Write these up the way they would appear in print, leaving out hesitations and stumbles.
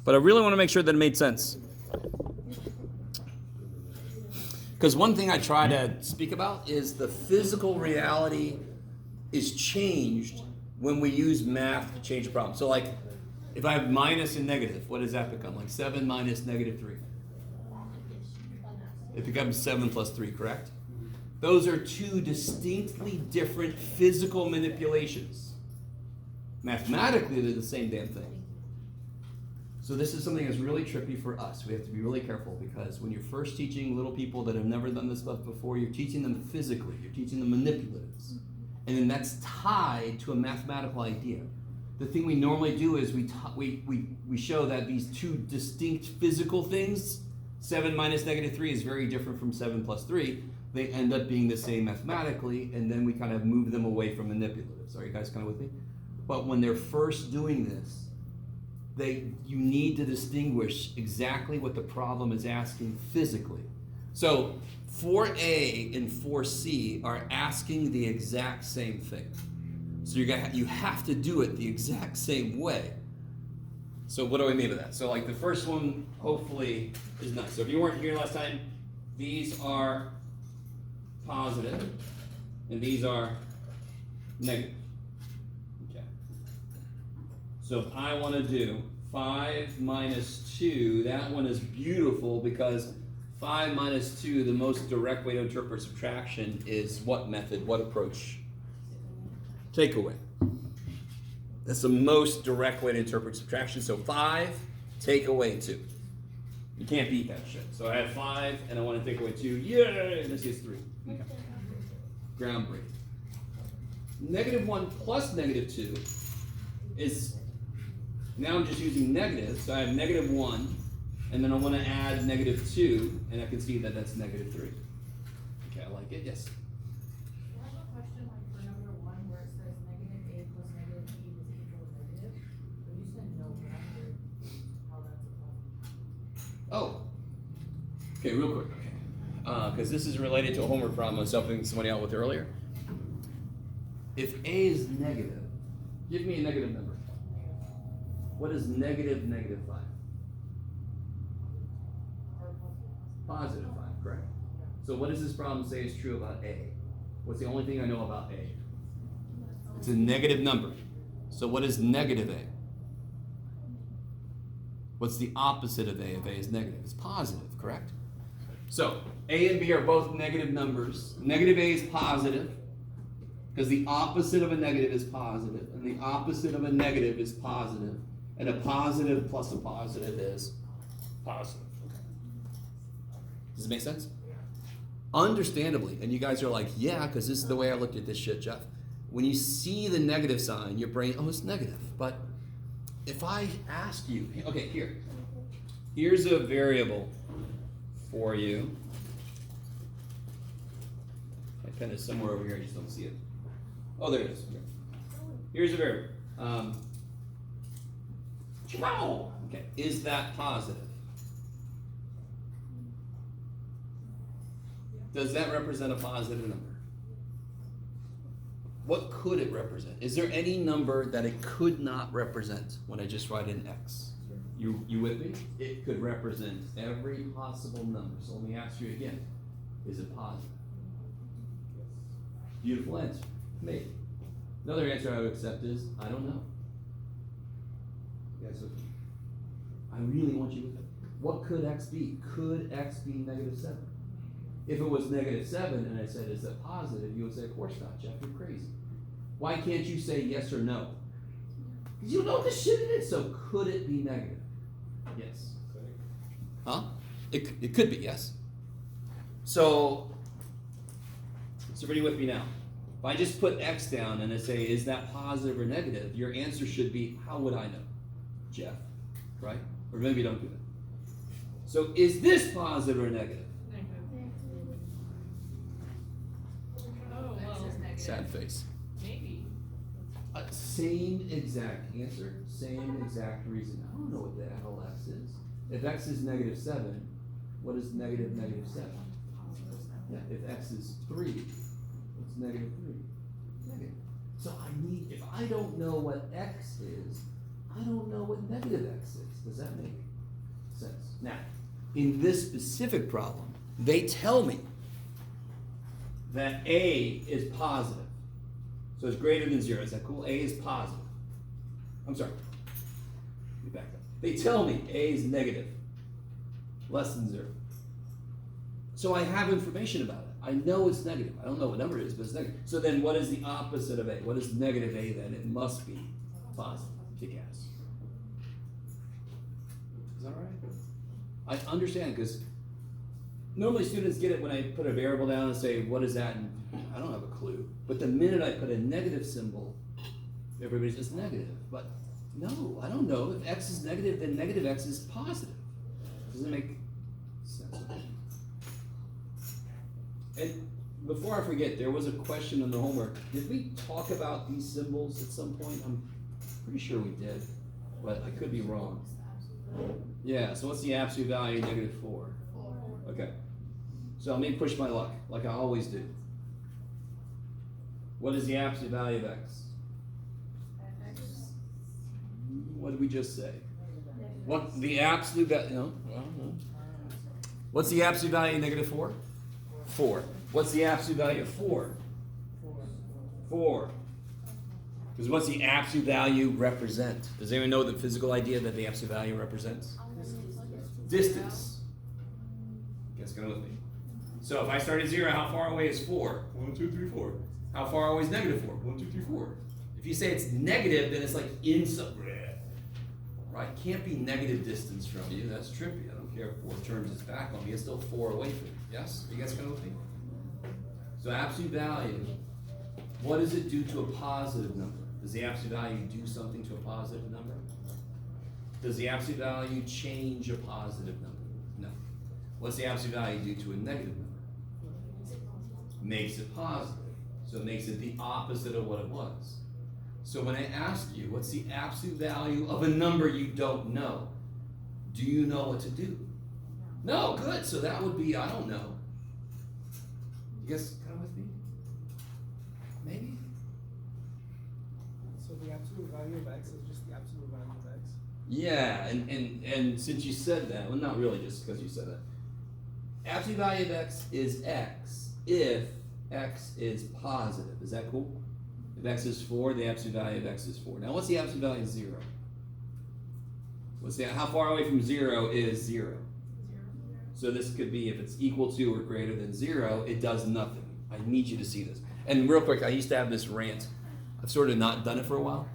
But I really want to make sure that it made sense. Because one thing I try to speak about is the physical reality is changed when we use math to change a problem. So like, if I have minus and negative, what does that become? Like 7 minus negative 3. It becomes 7 plus 3, correct? Those are two distinctly different physical manipulations. Mathematically, they're the same damn thing. So this is something that's really tricky for us. We have to be really careful because when you're first teaching little people that have never done this stuff before, you're teaching them physically. You're teaching them manipulatives. And then that's tied to a mathematical idea. The thing we normally do is we show that these two distinct physical things, 7 minus negative 3 is very different from 7 plus 3. They end up being the same mathematically, and then we kind of move them away from manipulatives. Are you guys kind of with me? But when they're first doing this, you need to distinguish exactly what the problem is asking physically. So 4A and 4C are asking the exact same thing. So you have to do it the exact same way. So what do I mean by that? So like the first one hopefully is nice. So if you weren't here last time, these are positive and these are negative. Okay. So if I want to do 5 minus 2, that one is beautiful because 5 minus 2, the most direct way to interpret subtraction is what method, what approach? Takeaway. That's the most direct way to interpret subtraction. So 5, take away 2. You can't beat that shit. So I have 5 and I want to take away 2. Yay! And this is 3. Okay. Groundbreaking. Negative 1 plus negative 2 is, now I'm just using negative. So I have negative 1 and then I want to add negative 2 and I can see that that's negative 3. Okay, I like it. Yes? Oh, okay, real quick, okay. Because this is related to a homework problem I was helping somebody out with earlier. If A is negative, give me a negative number. What is negative 5? Positive 5, correct. So what does this problem say is true about A? What's the only thing I know about A? It's a negative number. So what is negative A? What's the opposite of A if A is negative? It's positive, correct? So A and B are both negative numbers. Negative A is positive because the opposite of a negative is positive, and the opposite of a negative is positive, and a positive plus a positive is positive. Does it make sense? Understandably, and you guys are like, yeah, because this is the way I looked at this shit, Jeff. When you see the negative sign, your brain, oh, it's negative, but if I ask you, okay, here's a variable for you. My pen is somewhere over here, I just don't see it. Oh, there it is. Here's a variable. Okay, is that positive? Does that represent a positive number? What could it represent? Is there any number that it could not represent when I just write in X? You with me? It could represent every possible number. So let me ask you again. Is it positive? Beautiful answer. Maybe. Another answer I would accept is, I don't know. Yes, okay. I really want you with it. What could X be? Could X be negative 7? If it was negative 7 and I said, is that positive? You would say, of course not, Jeff, you're crazy. Why can't you say yes or no? Because you don't know what this shit is. So could it be negative? Yes. Huh? It could be, yes. So everybody with me now? If I just put X down and I say, is that positive or negative? Your answer should be, how would I know? Jeff, right? Or maybe you don't do that. So is this positive or negative? Sad face. Maybe. Same exact answer, same exact reason. I don't know what the hell X is. If X is negative 7, what is negative 7? Yeah, if X is 3, what's negative 3? Negative. So if I don't know what X is, I don't know what negative x is. Does that make sense? Now, in this specific problem, they tell me that a is positive. So it's greater than 0. Is that cool? A is positive. I'm sorry. Let me back up. They tell me a is negative, less than 0. So I have information about it. I know it's negative. I don't know what number it is, but it's negative. So then what is the opposite of a? What is negative a then? It must be positive. Kick ass. Is that all right? I understand, because normally students get it when I put a variable down and say, what is that? And I don't have a clue. But the minute I put a negative symbol, everybody's just negative. But no, I don't know. If x is negative, then negative x is positive. Doesn't make sense. And before I forget, there was a question in the homework. Did we talk about these symbols at some point? I'm pretty sure we did, but I could be wrong. Yeah, so what's the absolute value of negative 4? Okay. So let me push my luck, like I always do. What is the absolute value of x? What did we just say? What the absolute value? No, no. What's the absolute value of negative 4? 4. What's the absolute value of 4? 4. Because what's the absolute value represent? Does anyone know the physical idea that the absolute value represents? Distance. Guess go with me. So if I start at 0, how far away is 4? 1, 2, 3, 4. How far away is negative 4? 1, 2, 3, 4. If you say it's negative, then it's like in some, right? Can't be negative distance from you. That's trippy. I don't care if 4 turns its back on me. It's still 4 away from you. Yes? Are you guys going with me? So absolute value, what does it do to a positive number? Does the absolute value do something to a positive number? Does the absolute value change a positive number? No. What's the absolute value do to a negative number? Makes it positive. So it makes it the opposite of what it was. So when I ask you, what's the absolute value of a number you don't know? Do you know what to do? No, good. So that would be, I don't know. You guys kind of with me? Maybe? So the absolute value of x is just the absolute value of x? Yeah, and since you said that, well, not really just because you said that. Absolute value of x is x if x is positive. Is that cool? If x is 4, the absolute value of x is 4. Now, what's the absolute value of 0? How far away from 0 is 0? So this could be if it's equal to or greater than 0, it does nothing. I need you to see this. And real quick, I used to have this rant. I've sort of not done it for a while.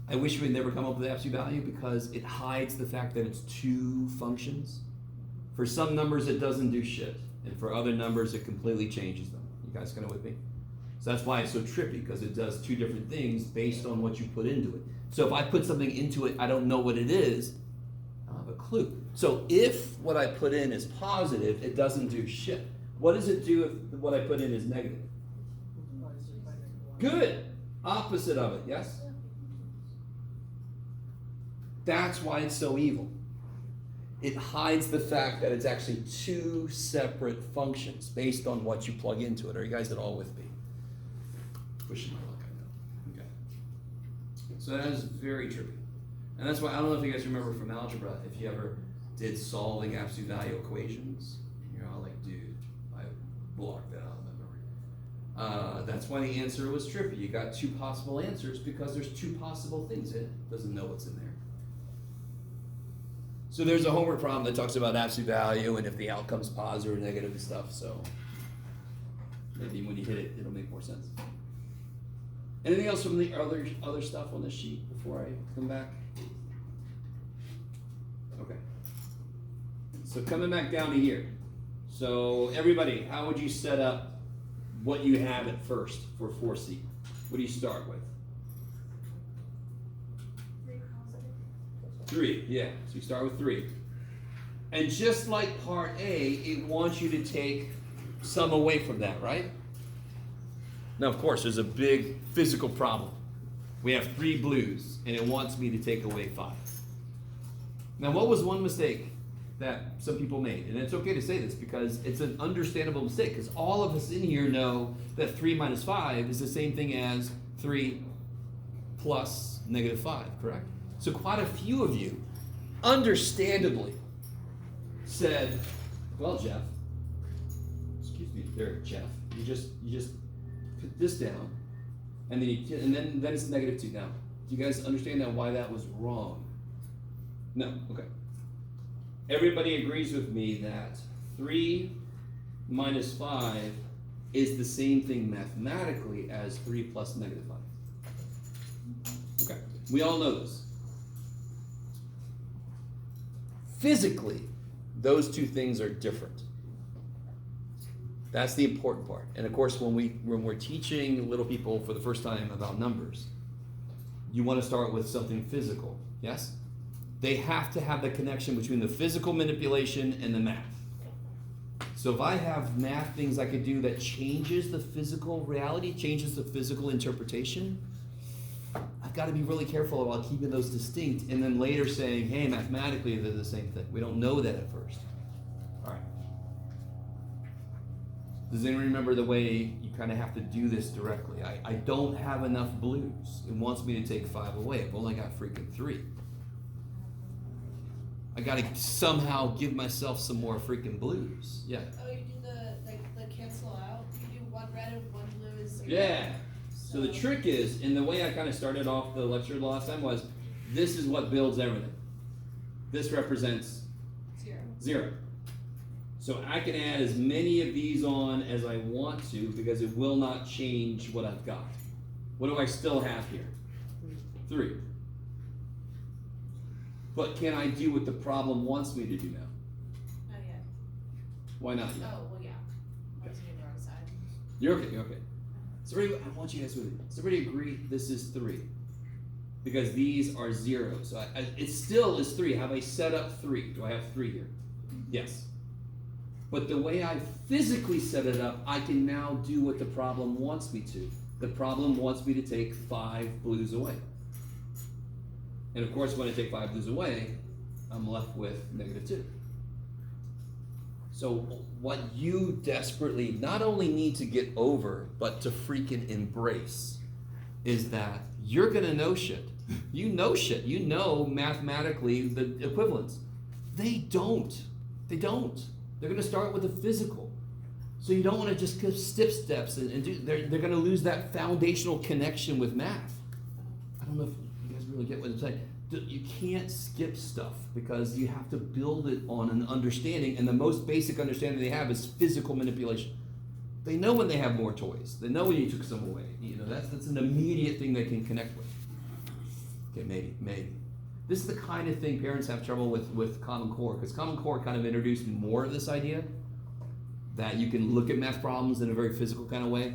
I wish we'd never come up with absolute value because it hides the fact that it's 2 functions. For some numbers, it doesn't do shit. And for other numbers, it completely changes them. You guys kind of with me? So that's why it's so trippy, because it does 2 different things based on what you put into it. So if I put something into it, I don't know what it is, I don't have a clue. So if what I put in is positive, it doesn't do shit. What does it do if what I put in is negative? Good. Opposite of it, yes? That's why it's so evil. It hides the fact that it's actually 2 separate functions based on what you plug into it. Are you guys at all with me? Pushing my luck, I know. Okay. So that is very trippy. And that's why, I don't know if you guys remember from algebra, if you ever did solving absolute value equations, you're all like, dude, I blocked that out of my memory. That's why the answer was trippy. You got 2 possible answers because there's 2 possible things in it. Doesn't know what's in there. So there's a homework problem that talks about absolute value and if the outcome's positive or negative and stuff. So maybe when you hit it, it'll make more sense. Anything else from the other stuff on this sheet before I come back? Okay. So coming back down to here. So everybody, how would you set up what you have at first for 4C? What do you start with? 3, yeah. So you start with 3. And just like part A, it wants you to take some away from that, right? Now, of course, there's a big physical problem. We have 3 blues, and it wants me to take away 5. Now, what was one mistake that some people made? And it's okay to say this because it's an understandable mistake, because all of us in here know that 3 minus 5 is the same thing as 3 plus negative 5, correct? So quite a few of you, understandably, said, well, Jeff, excuse me, there, Jeff, you just put this down, and then it's -2. Now, do you guys understand now why that was wrong? No, okay. Everybody agrees with me that 3 minus 5 is the same thing mathematically as 3 plus -5. Okay, we all know this. Physically, those two things are different. That's the important part. And of course, when we're teaching little people for the first time about numbers, you want to start with something physical, yes? They have to have the connection between the physical manipulation and the math. So if I have math things I could do that changes the physical reality, changes the physical interpretation, I've got to be really careful about keeping those distinct and then later saying, hey, mathematically they're the same thing. We don't know that at first. All right. Does anyone remember the way you kind of have to do this directly? I don't have enough blues. It wants me to take 5 away. I've only got freaking 3. I got to somehow give myself some more freaking blues. Yeah. Oh, you do the cancel out? You do 1 red and 1 blue is 0. Yeah. So the trick is, and the way I kind of started off the lecture the last time was, this is what builds everything. This represents 0. So I can add as many of these on as I want to because it will not change what I've got. What do I still have here? 3. But can I do what the problem wants me to do now? Not yet. Why not yet? Oh, well, yeah. I was on the wrong side. You're okay, you're okay. So everybody, I want you guys with me. Does everybody agree this is 3? Because these are 0. So it still is 3. Have I set up 3? Do I have 3 here? Yes. But the way I physically set it up, I can now do what the problem wants me to. The problem wants me to take 5 blues away. And of course, when I take 5 blues away, I'm left with -2. So what you desperately not only need to get over, but to freaking embrace, is that you're gonna know shit. You know shit. You know mathematically the equivalents. They don't. They don't. They're gonna start with the physical. So you don't want to just skip steps and do. They're gonna lose that foundational connection with math. I don't know if you guys really get what I'm saying. You can't skip stuff because you have to build it on an understanding, and the most basic understanding they have is physical manipulation. They know when they have more toys. They know when you took some away. You know, that's an immediate thing they can connect with. Okay, maybe. This is the kind of thing parents have trouble with Common Core, because Common Core kind of introduced more of this idea that you can look at math problems in a very physical kind of way,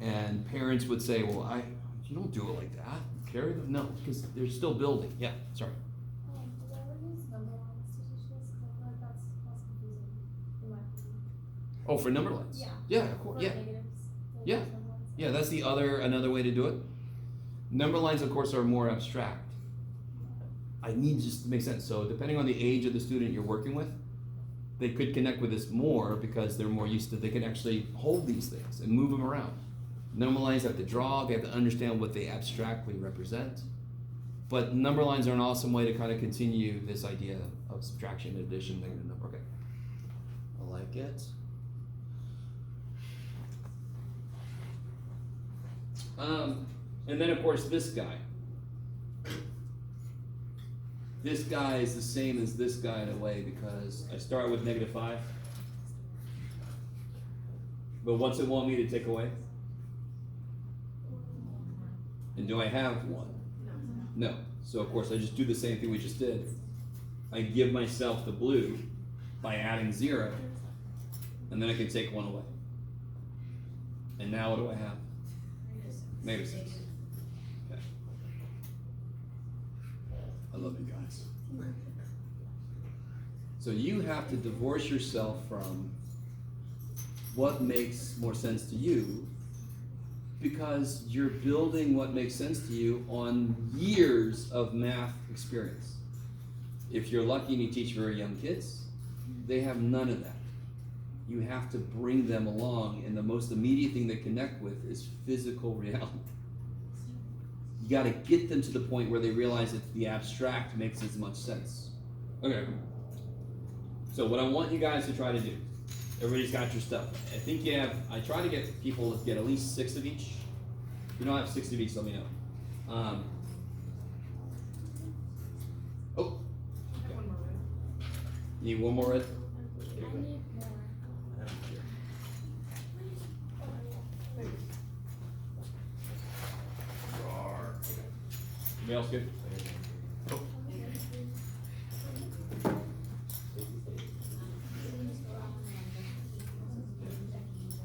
and parents would say, well, you don't do it like that. Carry them? No, because they're still building. Yeah, sorry. Did I ever use number lines to teach this? Because I feel like that's confusing in my opinion. Oh, for number lines? Yeah. Yeah, of course. For Yeah. negatives. Like Yeah. number lines. Yeah, that's another way to do it. Number lines, of course, are more abstract. I need just to make sense. So depending on the age of the student you're working with, they could connect with this more because they're more used to, they can actually hold these things and move them around. Number lines have to draw, they have to understand what they abstractly represent. But number lines are an awesome way to kind of continue this idea of subtraction, addition, negative number. Okay. I like it. And then of course this guy. This guy is the same as this guy in a way because I start with -5. But what's it want me to take away? And do I have 1? No. So of course I just do the same thing we just did. I give myself the blue by adding 0, and then I can take 1 away. And now what do I have? -6. Okay. I love you guys. So you have to divorce yourself from what makes more sense to you, because you're building what makes sense to you on years of math experience. If you're lucky and you teach very young kids, they have none of that. You have to bring them along, and the most immediate thing they connect with is physical reality. You got to get them to the point where they realize that the abstract makes as much sense. Okay. So what I want you guys to try to do, everybody's got your stuff. I think you have, I try to get people to get at least 6 of each. If you don't have 6 of each, let me know. Oh, I have one more red. you need one more red? I need more. Anybody else good?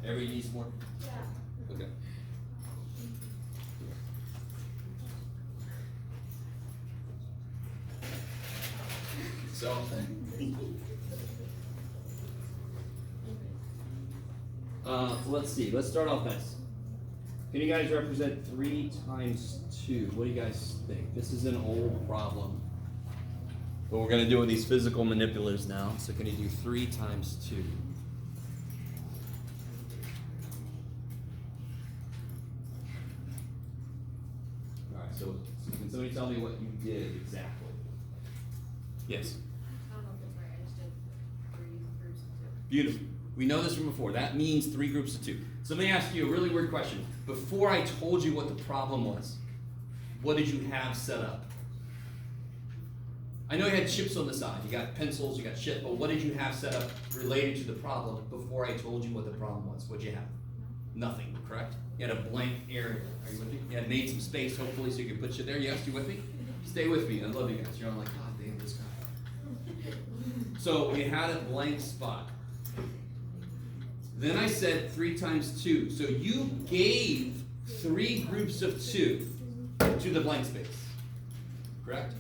Everybody needs more? Yeah. Okay. So. Let's see. Let's start off nice. Can you guys represent 3 times 2? What do you guys think? This is an old problem. But we're going to do with these physical manipulatives now. So can you do 3 times 2? Alright, so can somebody tell me what you did exactly? Yes. I don't know if it's right, I just did 3 groups of 2. Beautiful. We know this from before. That means 3 groups of 2. So let me ask you a really weird question. Before I told you what the problem was, what did you have set up? I know you had chips on the side. You got pencils, you got shit, but what did you have set up related to the problem before I told you what the problem was? What'd you have? Nothing, correct? You had a blank area. Are you with me? You had made some space, hopefully, so you could put shit there. Yes, you with me? Stay with me. I love you guys. You're all like, God damn, this guy. So we had a blank spot. Then I said 3 times 2. So you gave 3 groups of 2 to the blank space. Correct?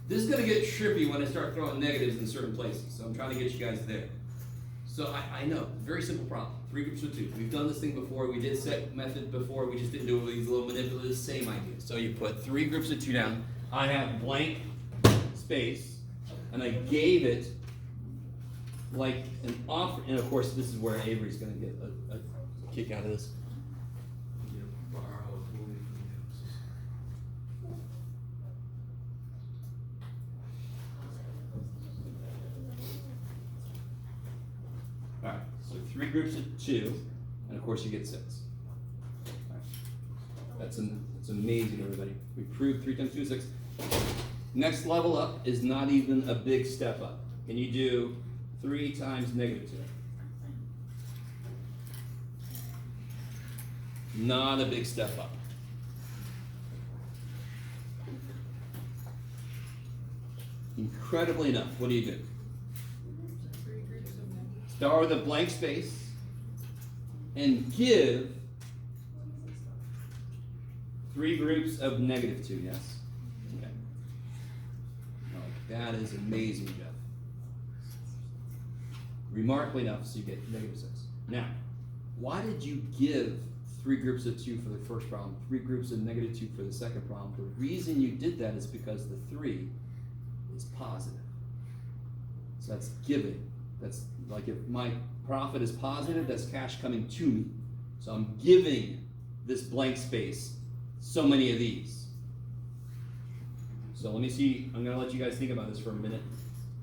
This is going to get trippy when I start throwing negatives in certain places. So I'm trying to get you guys there. So I know, very simple problem. 3 groups of 2. We've done this thing before. We did set method before. We just didn't do it with these little manipulatives. Same idea. So you put 3 groups of 2 down. I have blank space, and I gave it like an offer. And of course, this is where Avery's going to get a kick out of this. Alright, so 3 groups of 2, and of course you get 6. Right. That's amazing, everybody. We proved 3 times 2 is 6. Next level up is not even a big step up. Can you do 3 times negative 2? Not a big step up. Incredibly enough, what do you do? 3 groups of negatives. Start with a blank space and give 3 groups of negative 2, yes? Okay. That is amazing, Jeff. Remarkably enough, so you get negative 6. Now, why did you give 3 groups of 2 for the first problem, 3 groups of negative 2 for the second problem? The reason you did that is because the 3 is positive. So that's giving. That's like if my profit is positive, that's cash coming to me. So I'm giving this blank space so many of these. So let me see, I'm gonna let you guys think about this for a minute.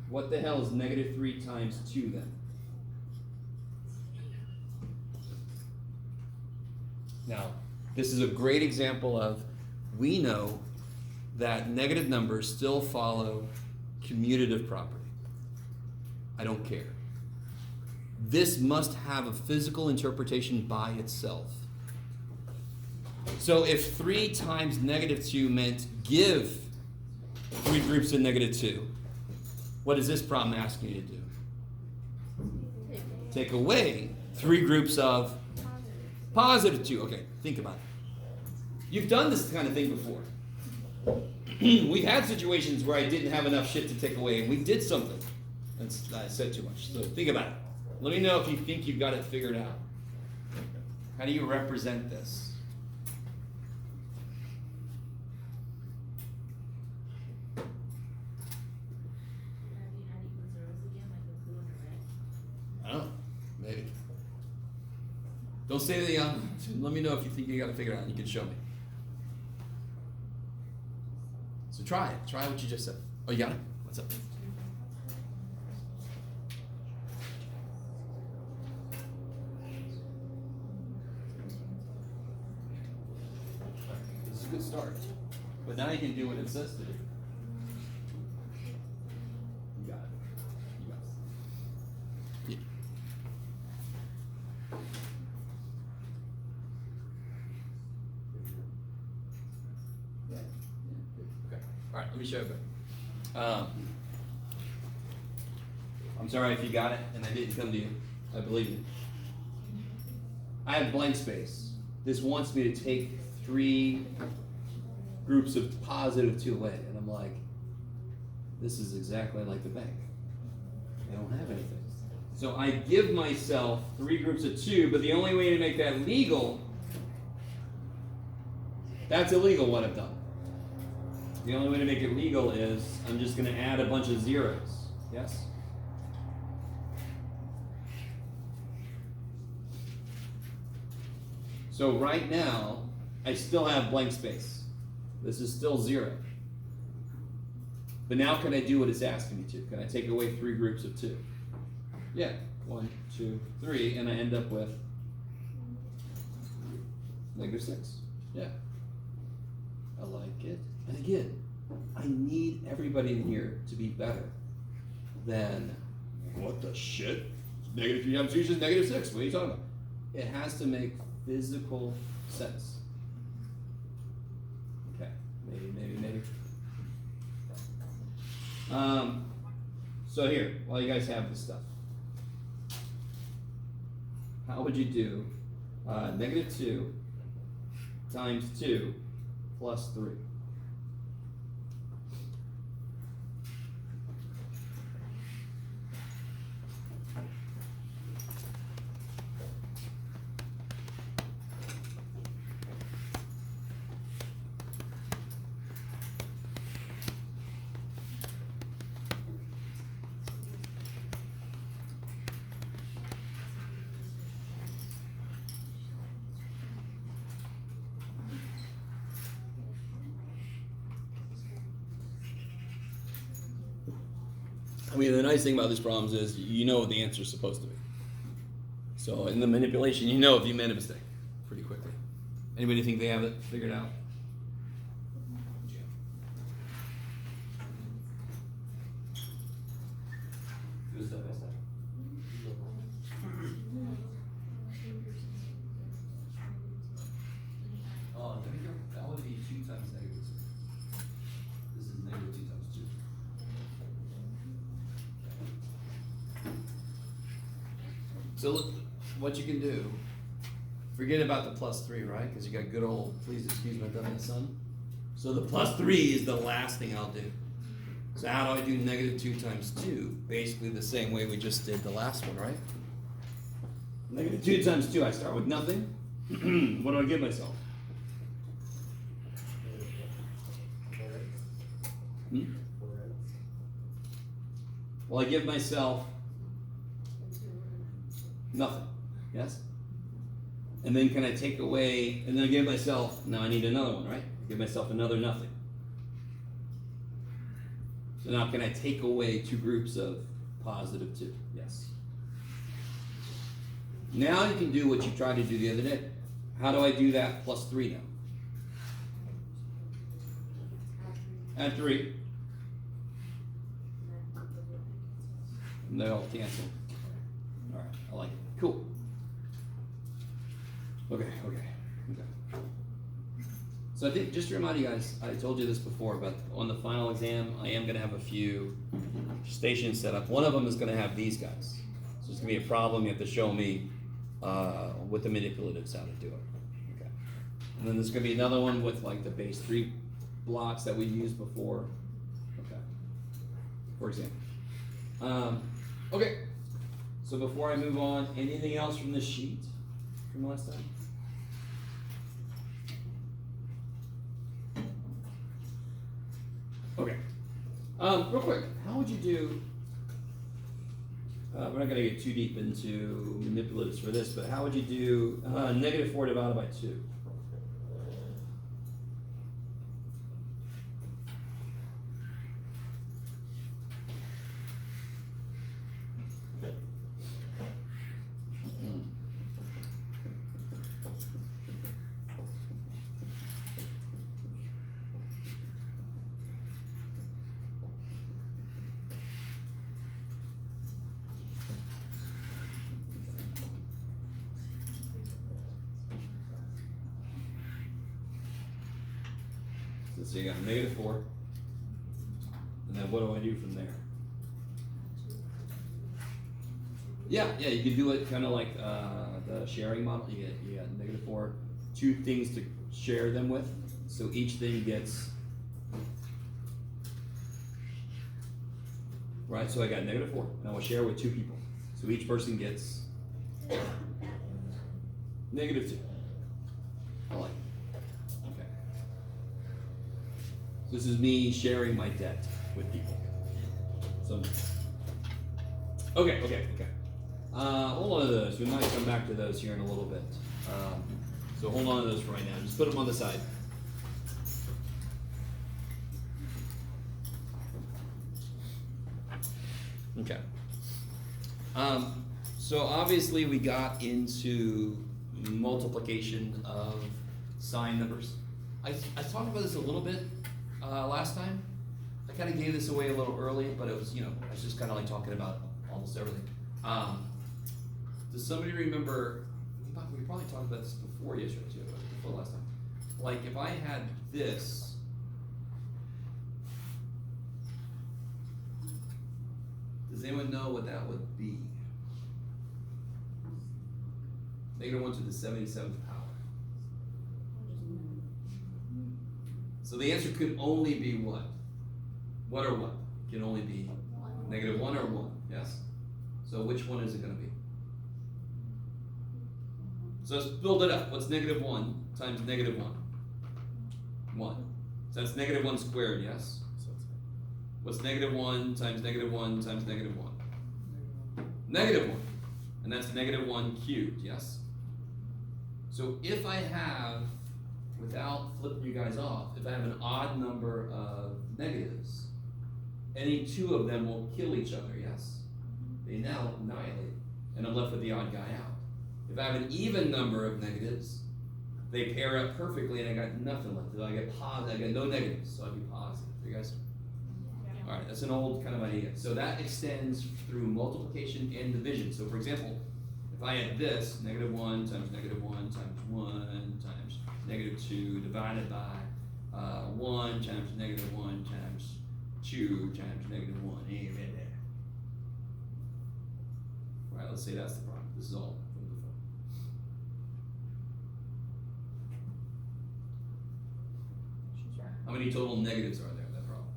What the hell is negative 3 times 2 then? Now, this is a great example of, we know that negative numbers still follow commutative property. I don't care. This must have a physical interpretation by itself. So if 3 times negative 2 meant give 3 groups of negative 2, what is this problem asking you to do? Take away 3 groups of positive 2. Okay, think about it. You've done this kind of thing before. We've had situations where I didn't have enough shit to take away, and we did something. I said too much. So think about it. Let me know if you think you've got it figured out. How do you represent this? I don't know. Maybe. Don't say anything else. Let me know if you think you got it figured out and you can show me. So try it. Try what you just said. Oh, you got it? What's up? This is a good start. But now you can do what it says to do. You got it. You got it. Yeah. Okay. All right, let me show you. I'm sorry if you got it and I didn't come to you. I believe you. I have blank space. This wants me to take 3 groups of positive 2 away, and I'm like, this is exactly like the bank. I don't have anything. So I give myself 3 groups of 2, but the only way to make that legal, that's illegal what I've done. The only way to make it legal is I'm just going to add a bunch of zeros. Yes? So right now, I still have blank space. This is still 0. But now can I do what it's asking me to? Can I take away 3 groups of 2? Yeah. 1, 2, 3, and I end up with -6. Yeah. I like it. And again, I need everybody in here to be better than, what the shit? -3 times 2 is just -6. What are you talking about? It has to make physical sense. Okay, maybe. So here, while you guys have this stuff, how would you do -2 times 2 plus 3? I mean, the nice thing about these problems is you know what the answer is supposed to be. So in the manipulation, you know if you made a mistake pretty quickly. Anybody think they have it figured out? Good stuff, that's that. Oh, that would be 2 times -6. This is -2 times 2. So look, what you can do, forget about the +3, right? Because you got good old, please excuse my dumb son. So the +3 is the last thing I'll do. So how do I do -2 times 2? Basically the same way we just did the last one, right? -2 times 2, I start with nothing. What do I give myself? Well, I give myself nothing, yes? And then can I take away, and then I give myself, now I need another one, right? I give myself another nothing. So now can I take away 2 groups of +2? Yes. Now you can do what you tried to do the other day. How do I do that +3 now? Add 3. And they all cancel. Alright, I like it. Cool. Okay. So I think, just to remind you guys, I told you this before, but on the final exam, I am going to have a few stations set up. One of them is going to have these guys. So it's going to be a problem. You have to show me with the manipulatives how to do it. Okay. And then there's going to be another one with like the base 3 blocks that we used before. Okay. For example. Okay. So before I move on, anything else from this sheet from last time? Okay. Real quick, how would you do, we're not going to get too deep into manipulatives for this, but how would you do -4 divided by 2? Let's see, I got -4. And then what do I do from there? Yeah, you can do it kind of like the sharing model. You get -4, 2 things to share them with. So each thing gets, right? So I got -4, and I will share with 2 people. So each person gets -2. I like it. Okay. So this is me sharing my debt with people. So, okay. Hold on to those. We might come back to those here in a little bit. So hold on to those for right now. Just put them on the side. Okay. So obviously we got into multiplication of sign numbers. I talked about this a little bit last time. I kind of gave this away a little early, but it was, I was just kind of like talking about almost everything. Does somebody remember, we probably talked about this before yesterday too, but before last time. Like if I had this, does anyone know what that would be? -1 to the 77th power. So the answer could only be what? What or what? It can only be -1 or 1, yes? So which one is it going to be? So let's build it up. What's -1 times -1? 1. So that's -1 squared, yes? What's -1 times -1 times -1? -1. And that's -1 cubed, yes? So if I have, without flipping you guys off, if I have an odd number of negatives, any 2 of them will kill each other, yes? They now annihilate, and I'm left with the odd guy out. If I have an even number of negatives, they pair up perfectly, and I got nothing left. I get positive. I got no negatives, so I'd be positive. You guys? Yeah. All right, that's an old kind of idea. So that extends through multiplication and division. So for example, if I had this, -1 times -1 times 1 times -2 divided by 1 times -1 times 2 times -1. All right, let's say that's the problem. This is all from before. How many total negatives are there in that problem?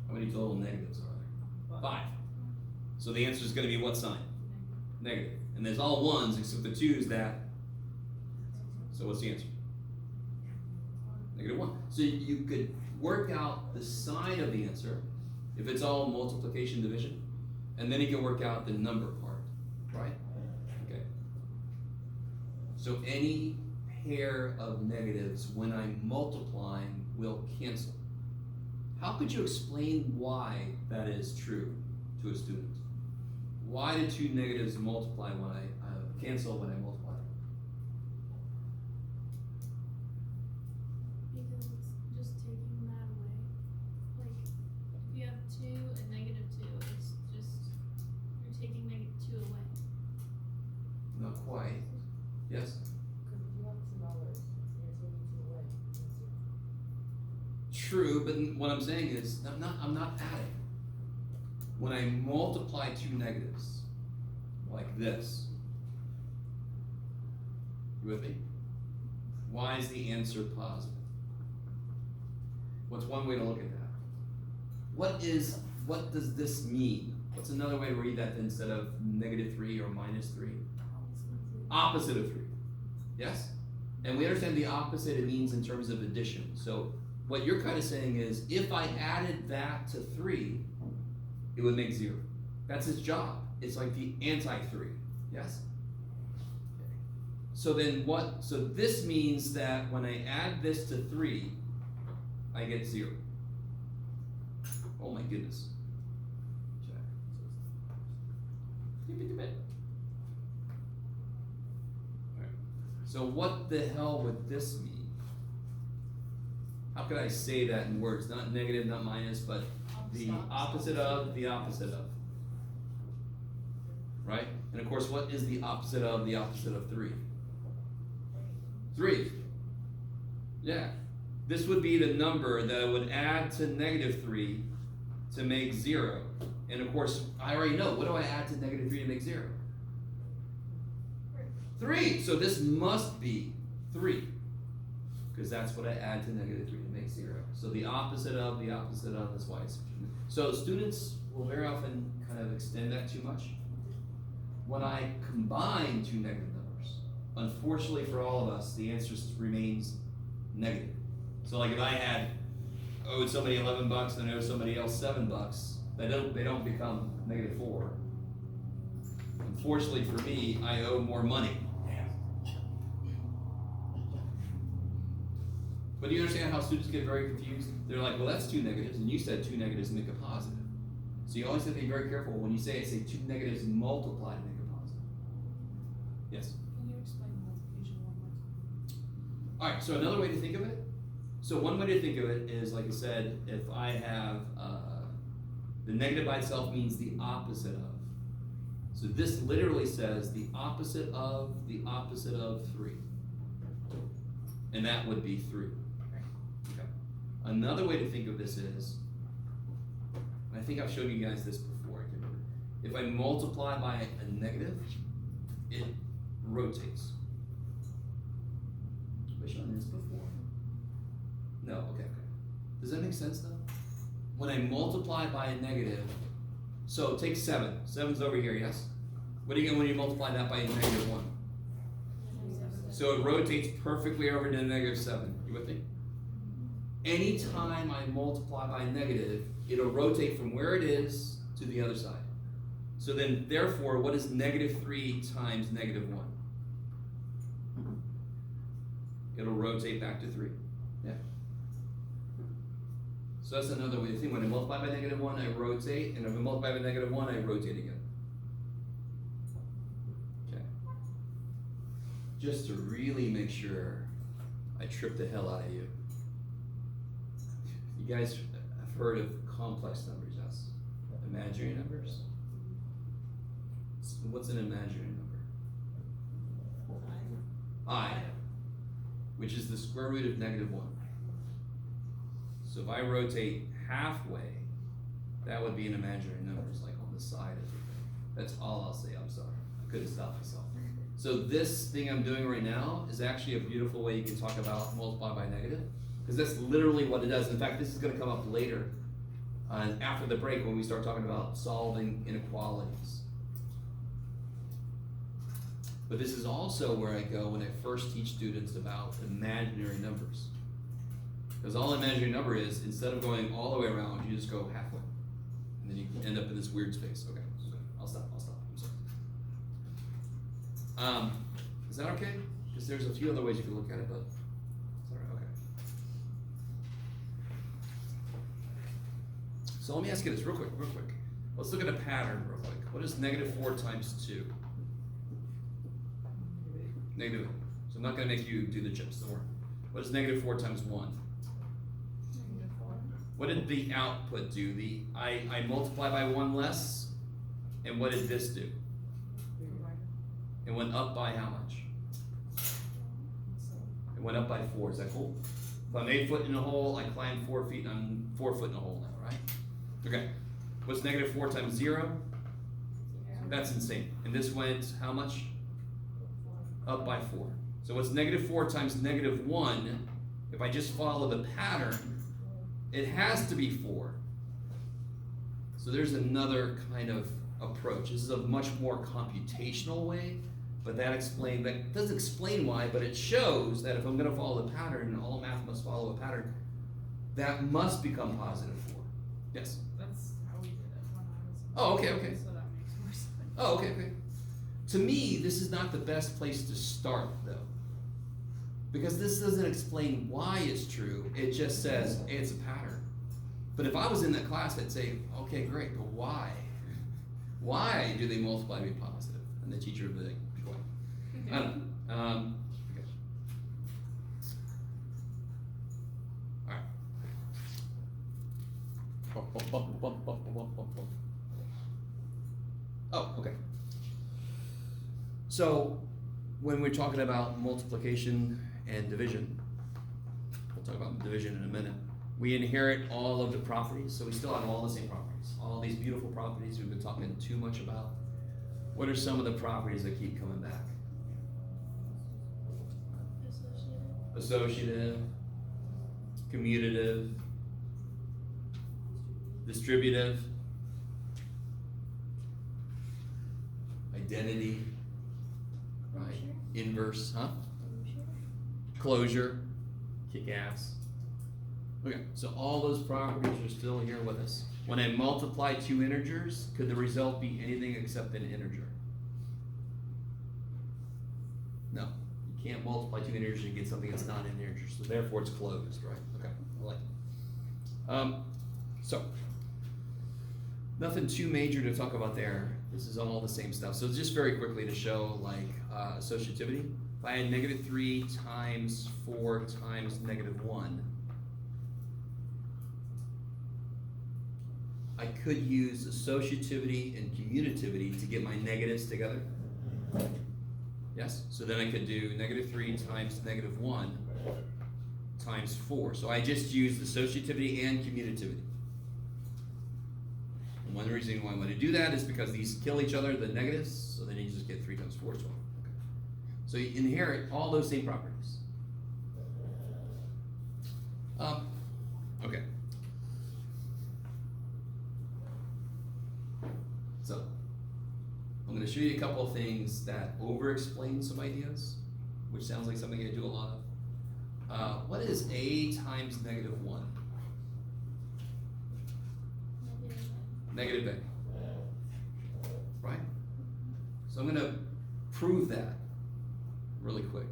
How many total negatives are there? 5. So the answer is going to be what sign? Negative. And there's all 1s except the 2's that. So what's the answer? -1. So you could work out the sign of the answer if it's all multiplication division, and then you can work out the number part, right? Okay. So any pair of negatives when I'm multiplying will cancel. How could you explain why that is true to a student? Why do 2 negatives multiply when I cancel when I multiply? Because it's just taking that away. Like, if you have 2 and -2, it's just, you're taking -2 away. Not quite. Yes? Because if you have $2, you're taking 2 away. True, but what I'm saying is I'm not adding. When I multiply 2 negatives, like this, you with me? Why is the answer positive? What's one way to look at that? What does this mean? What's another way to read that instead of -3 or -3? Opposite of 3. Yes? And we understand the opposite it means in terms of addition. So what you're kind of saying is if I added that to 3, it would make 0. That's its job. It's like the anti-3. Yes? So then what? So this means that when I add this to 3, I get 0. Oh my goodness. Alright. So what the hell would this mean? How could I say that in words? Not negative, not minus, but the opposite of the opposite of. Right? And of course, what is the opposite of 3? 3. Yeah. This would be the number that I would add to negative 3 to make 0. And of course, I already know, what do I add to negative 3 to make 0? 3. So this must be 3. Because that's what I add to negative 3 to make 0. So the opposite of, that's why it's. So students will very often kind of extend that too much. When I combine two negative numbers, unfortunately for all of us, the answer remains negative. So like if I had owed somebody $11 and I owe somebody else $7, they don't become negative 4. Unfortunately for me, I owe more money. But do you understand how students get very confused? They're like, well, that's 2 negatives, and you said 2 negatives make a positive. So you always have to be very careful when you say it, say 2 negatives multiplied to make a positive. Yes? Can you explain multiplication one more time? All right, so another way to think of it. So one way to think of it is, like I said, if I have the negative by itself means the opposite of. So this literally says the opposite of 3. And that would be 3. Okay. Another way to think of this is, I think I've showed you guys this before, I can't remember. If I multiply by a negative, it rotates. Have I shown this before? No, okay. Does that make sense though? When I multiply by a negative, so take 7. 7's over here, yes? What do you get when you multiply that by a negative 1? So it rotates perfectly over to negative 7. You with me? Anytime I multiply by a negative, it'll rotate from where it is to the other side. So then, therefore, what is negative 3 times negative 1? It'll rotate back to 3. Yeah. So that's another way to think. When I multiply by negative 1, I rotate, and if I multiply by negative 1, I rotate again. Okay. Just to really make sure I trip the hell out of you. You guys have heard of complex numbers, yes? Imaginary numbers? What's an imaginary number? I, which is the square root of negative 1. So if I rotate halfway, that would be an imaginary number. It's like on the side of it. That's all I'll say. I'm sorry. I couldn't stop myself. So this thing I'm doing right now is actually a beautiful way you can talk about multiply by negative, because that's literally what it does. In fact, this is going to come up later after the break when we start talking about solving inequalities. But this is also where I go when I first teach students about imaginary numbers. Because all an imaginary number is, instead of going all the way around, you just go halfway. And then you end up in this weird space. Okay, I'll stop. I'm sorry. Is that okay? Because there's a few other ways you can look at it, but it's all right, okay. So let me ask you this real quick. Let's look at a pattern real quick. What is negative 4 times 2? Negative 8. So I'm not going to make you do the chips, don't worry. What is negative 4 times 1? Negative 4. What did the output do? I multiply by 1 less, and what did this do? It went up by how much? It went up by 4. Is that cool? If I'm 8 foot in a hole, I climb 4 feet, and I'm 4 foot in a hole now, right? Okay. What's negative 4 times 0? That's insane. And this went how much? Up by 4. So what's negative 4 times negative 1? If I just follow the pattern, it has to be 4. So there's another kind of approach. This is a much more computational way, but that doesn't explain why, but it shows that if I'm going to follow the pattern, and all math must follow a pattern, that must become positive 4. Yes? That's how we did it when I was in Oh, okay. So that makes more sense. Oh, okay. To me, this is not the best place to start, though. Because this doesn't explain why it's true. It just says, hey, it's a pattern. But if I was in that class, I'd say, okay, great, but why? Why do they multiply to be positive? And the teacher would be like, why? I don't know. Okay. All right. Oh, okay. So, when we're talking about multiplication and division. We'll talk about division in a minute. We inherit all of the properties, so we still have all the same properties. All these beautiful properties we've been talking too much about. What are some of the properties that keep coming back? Associative, commutative, distributive, identity, right? Inverse, huh? Closure, kick ass. Okay, so all those properties are still here with us. When I multiply two integers, could the result be anything except an integer? No, you can't multiply two integers and get something that's not an integer, so therefore it's closed, right? Okay, I like it. So, nothing too major to talk about there. This is all the same stuff. So just very quickly to show like associativity. If I had -3 times 4 times -1, I could use associativity and commutativity to get my negatives together. Yes? So then I could do -3 times -1 times 4. So I just used associativity and commutativity. And one reason why I want to do that is because these kill each other, the negatives, so then you just get 3 times 4 is 12. Okay. So you inherit all those same properties. Okay. So, I'm going to show you a couple of things that over-explain some ideas, which sounds like something I do a lot of. What is a times -1? Negative a. Right? So I'm going to prove that really quick,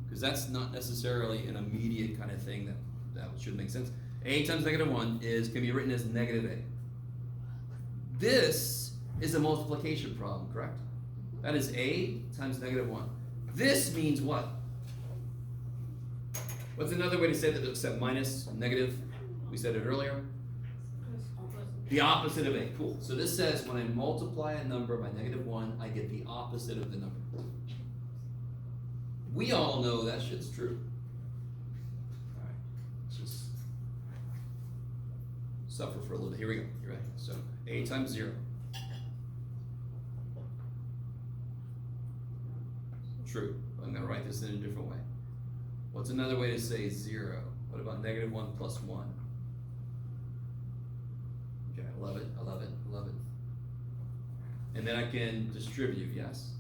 because that's not necessarily an immediate kind of thing that should make sense. A times -1 can be written as -a. This is a multiplication problem, correct? That is a times -1. This means what? What's another way to say that except minus, negative? We said it earlier. The opposite of a. Cool. So this says when I multiply a number by -1, I get the opposite of the number. We all know that shit's true. Alright. Let's just suffer for a little bit. Here we go. You ready? So a times 0. True. I'm going to write this in a different way. What's another way to say 0? What about -1 plus 1? Okay, I love it, I love it, I love it. And then I can distribute, yes?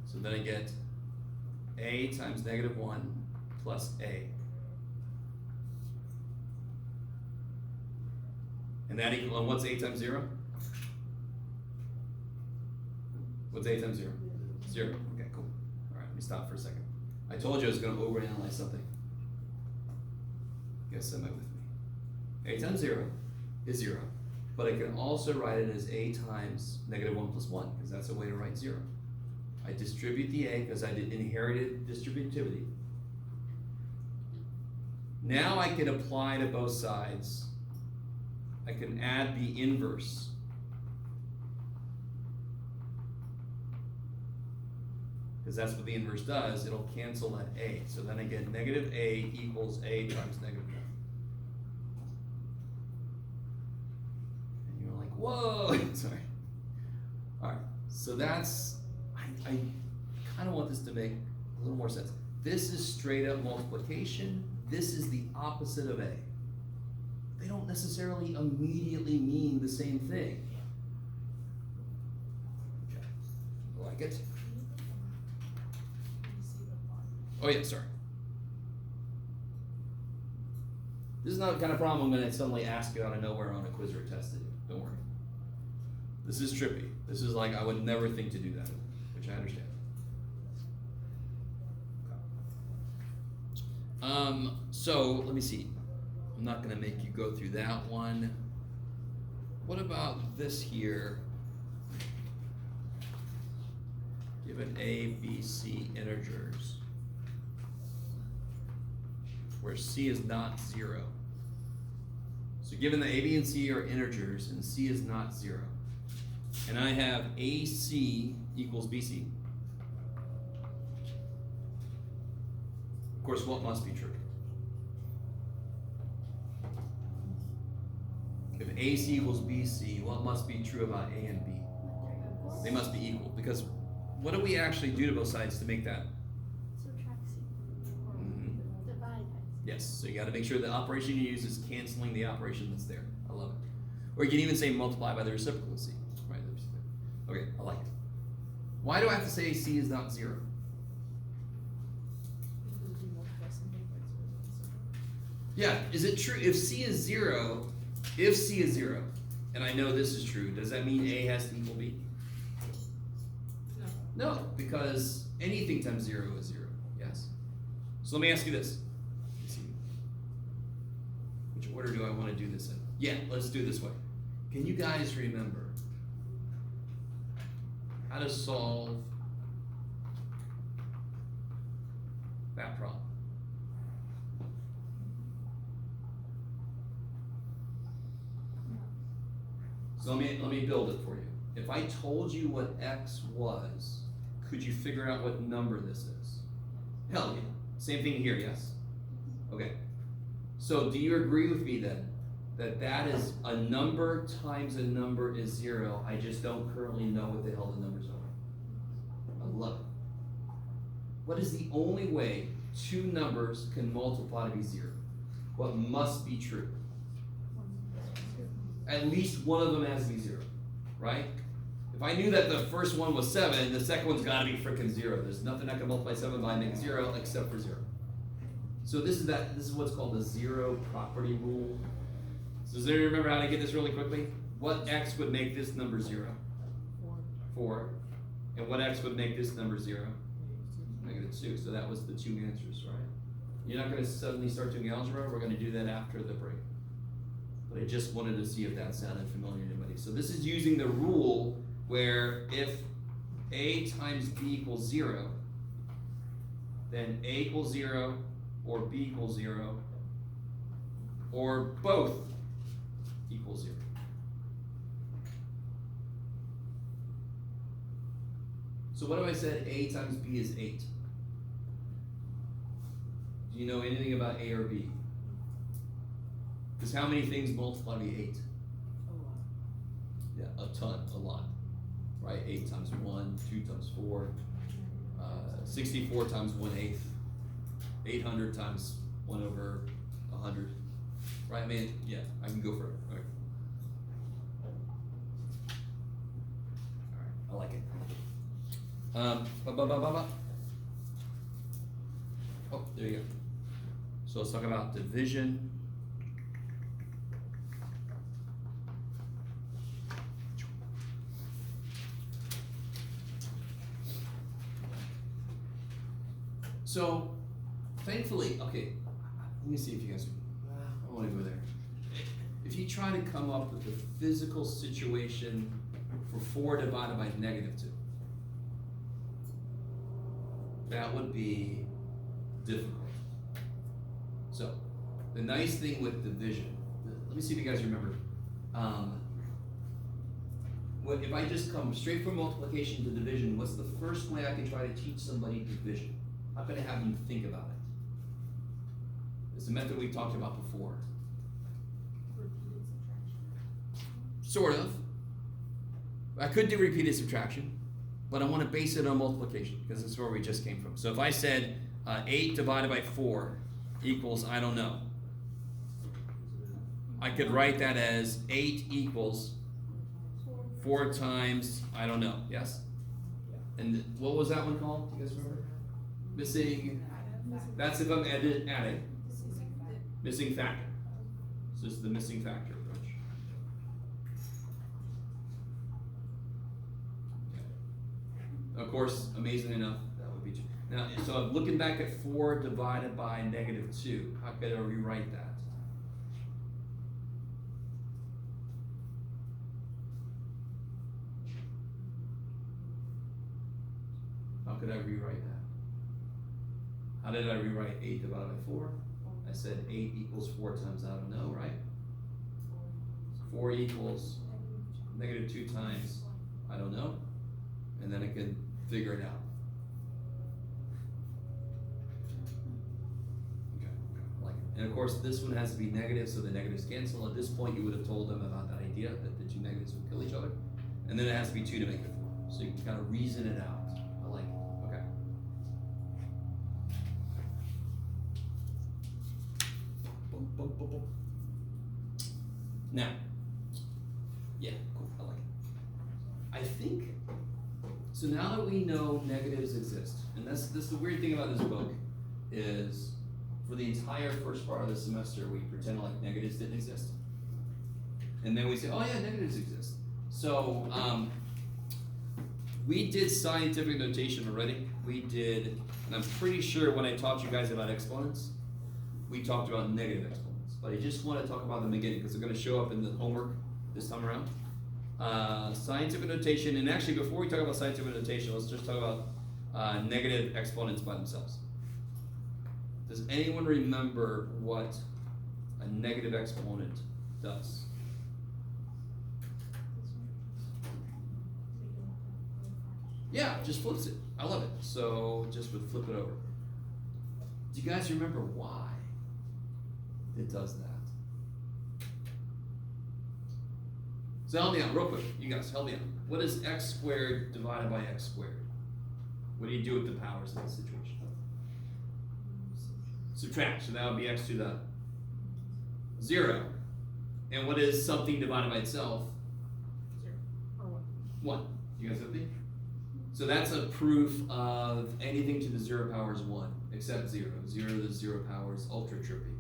So then I get a times -1 plus a. And that equals, and what's a times 0? What's a times 0? 0. Okay, cool. All right, let me stop for a second. I told you I was going to overanalyze something. Guess am I with me? A times 0 is 0, but I can also write it as a times -1 plus 1, because that's a way to write 0. I distribute the a because I inherited distributivity. Now I can apply to both sides. I can add the inverse. Because that's what the inverse does, it'll cancel that a. So then I get -a equals a times -1. And you're like, whoa, sorry. All right, so that's, I kind of want this to make a little more sense. This is straight up multiplication. This is the opposite of a. They don't necessarily immediately mean the same thing. Okay, like it? Oh yeah, sorry. This is not the kind of problem I'm going to suddenly ask you out of nowhere on a quiz or a test to do. Don't worry. This is trippy. This is like I would never think to do that, which I understand. So let me see. I'm not going to make you go through that one. What about this here? Given A, B, C integers, where C is not 0. So given that A, B, and C are integers and C is not 0, and I have AC equals BC, course, what must be true? If AC equals BC, what must be true about A and B? They must be equal, because what do we actually do to both sides to make that? Subtract C. Mhm. Divide X. Yes, so you gotta make sure the operation you use is canceling the operation that's there. I love it. Or you can even say multiply by the reciprocal of C. Right, okay, I like it. Why do I have to say C is not 0? Because we multiply something by zero, so. Yeah, is it true, if C is 0, and I know this is true, does that mean A has to equal B? No. No, because anything times 0 is 0, yes? So let me ask you this. Let's see. Which order do I want to do this in? Yeah, let's do it this way. Can you guys remember how to solve that problem? So let me build it for you. If I told you what x was, could you figure out what number this is? Hell yeah. Same thing here, yes? Okay. So do you agree with me then that is a number times a number is 0? I just don't currently know what the hell the numbers are. I love it. What is the only way two numbers can multiply to be 0? What must be true? At least one of them has to be 0, right? If I knew that the first one was 7, the second one's gotta be frickin' 0. There's nothing I can multiply 7 by and make 0 except for 0. So this is what's called the 0 property rule. So does anyone remember how to get this really quickly? What x would make this number 0? 4. And what x would make this number 0? -2. So that was the two answers, right? You're not gonna suddenly start doing algebra, we're gonna do that after the break. But I just wanted to see if that sounded familiar to anybody. So this is using the rule where if A times B equals 0, then A equals 0, or B equals 0, or both equals 0. So what if I said A times B is 8? Do you know anything about A or B? Because how many things multiply to be 8? A lot. Yeah, a ton, a lot. Right? 8 times 1, 2 times 4, 64 times 1/8, 800 times 1 over 100. Right? I mean, yeah, I can go for it. All right, I like it. Oh, there you go. So let's talk about division. So, thankfully, okay, let me see if you guys, I wanna go there. If you try to come up with the physical situation for 4 divided by -2, that would be difficult. So, the nice thing with division, let me see if you guys remember. What if I just come straight from multiplication to division, what's the first way I can try to teach somebody division? How can I have them think about it? It's a method we talked about before. Repeated subtraction. Sort of. I could do repeated subtraction, but I want to base it on multiplication because that's where we just came from. So if I said 8 divided by 4 equals, I don't know. I could write that as 8 equals 4 times, I don't know, yes? And what was that one called? Do you guys remember? Missing, that's if I'm adding. Missing factor. So this is the missing factor approach. Okay. Of course, amazing enough, that would be true. Now, so I'm looking back at 4 divided by -2. How could I rewrite that? How could I rewrite that? How did I rewrite 8 divided by 4? I said 8 equals 4 times I don't know, right? 4 equals -2 times I don't know. And then I can figure it out. And of course, this one has to be negative, so the negatives cancel. At this point, you would have told them about that idea that the two negatives would kill each other. And then it has to be 2 to make it 4. So you can kind of reason it out. I like it. Okay. Boom, boom, boom, boom. Now, yeah, cool. I like it. I think, so now that we know negatives exist, and that's the weird thing about this book is for the entire first part of the semester, we pretend like negatives didn't exist. And then we say, oh yeah, negatives exist. So, we did scientific notation already. We did, and I'm pretty sure when I taught you guys about exponents, we talked about negative exponents. But I just want to talk about them again because they're going to show up in the homework this time around. Scientific notation, and actually before we talk about scientific notation, let's just talk about negative exponents by themselves. Does anyone remember what a negative exponent does? Yeah, just flips it. I love it. So just would flip it over. Do you guys remember why it does that? So help me out real quick. You guys, help me out. What is x squared divided by x squared? What do you do with the powers in this situation? Subtract. So that would be x to the 0. And what is something divided by itself? 0 or 1. You guys with me? So that's a proof of anything to the 0 power is 1, except 0. 0 to the 0 power is ultra trippy.